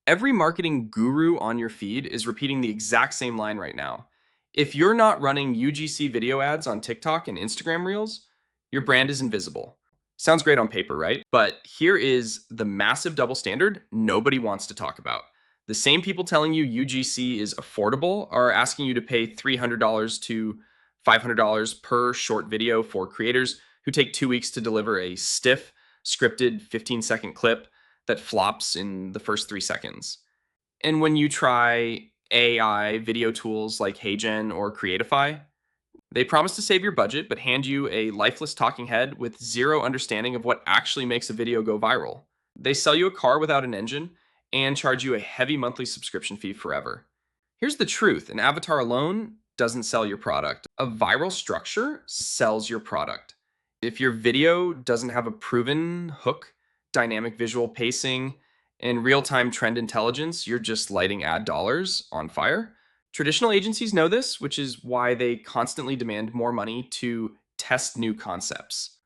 Every marketing guru on your feed is repeating the exact same line right now. If you're not running UGC video ads on TikTok and Instagram Reels, your brand is invisible. Sounds great on paper, right? But here is the massive double standard nobody wants to talk about. The same people telling you UGC is affordable are asking you to pay $300 to $500 per short video for creators who take 2 weeks to deliver a stiff, scripted 15-second clip that flops in the first 3 seconds. And when you try AI video tools like HeyGen or Creatify, they promise to save your budget, but hand you a lifeless talking head with zero understanding of what actually makes a video go viral. They sell you a car without an engine and charge you a heavy monthly subscription fee forever. Here's the truth: an avatar alone doesn't sell your product. A viral structure sells your product. If your video doesn't have a proven hook, dynamic visual pacing, and real-time trend intelligence, you're just lighting ad dollars on fire. Traditional agencies know this, which is why they constantly demand more money to test new concepts.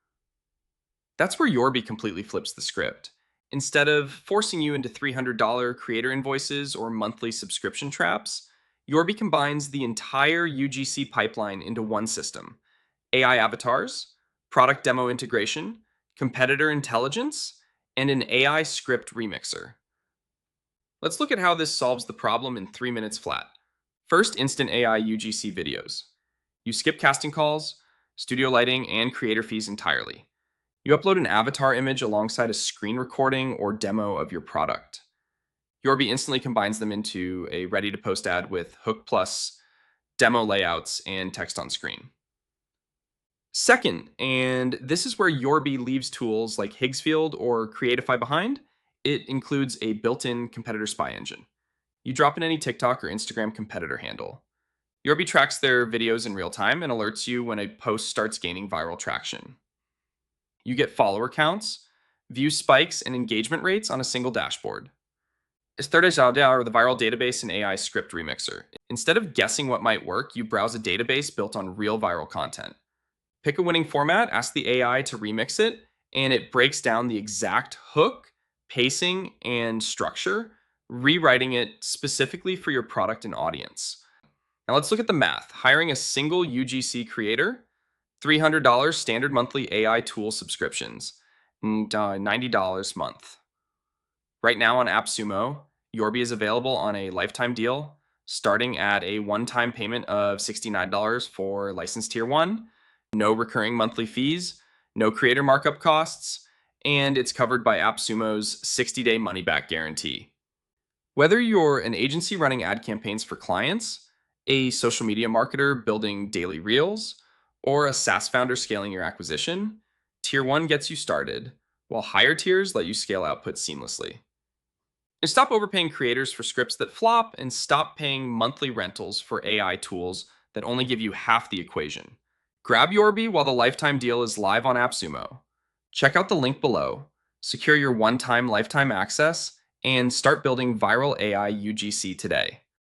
That's where Yorby completely flips the script. Instead of forcing you into $300 creator invoices or monthly subscription traps, Yorby combines the entire UGC pipeline into one system: AI avatars, product demo integration, competitor intelligence, and an AI Script Remixer. Let's look at how this solves the problem in 3 minutes flat. First, instant AI UGC videos. You skip casting calls, studio lighting, and creator fees entirely. You upload an avatar image alongside a screen recording or demo of your product. Yorby instantly combines them into a ready-to-post ad with hook plus demo layouts and text on screen. Second, and this is where Yorby leaves tools like Higgsfield or Creatify behind, it includes a built-in competitor spy engine. You drop in any TikTok or Instagram competitor handle. Yorby tracks their videos in real time and alerts you when a post starts gaining viral traction. You get follower counts, view spikes, and engagement rates on a single dashboard. Estrategia or the viral database and AI Script Remixer. Instead of guessing what might work, you browse a database built on real viral content. Pick a winning format, ask the AI to remix it, and it breaks down the exact hook, pacing, and structure, rewriting it specifically for your product and audience. Now let's look at the math. Hiring a single UGC creator, $300 standard monthly AI tool subscriptions, and $90 a month. Right now on AppSumo, Yorby is available on a lifetime deal, starting at a one-time payment of $69 for license tier 1, no recurring monthly fees, no creator markup costs, and it's covered by AppSumo's 60-day money-back guarantee. Whether you're an agency running ad campaigns for clients, a social media marketer building daily reels, or a SaaS founder scaling your acquisition, Tier 1 gets you started, while higher tiers let you scale output seamlessly. And stop overpaying creators for scripts that flop, and stop paying monthly rentals for AI tools that only give you half the equation. Grab Yorby while the lifetime deal is live on AppSumo. Check out the link below, secure your one-time lifetime access, and start building viral AI UGC today.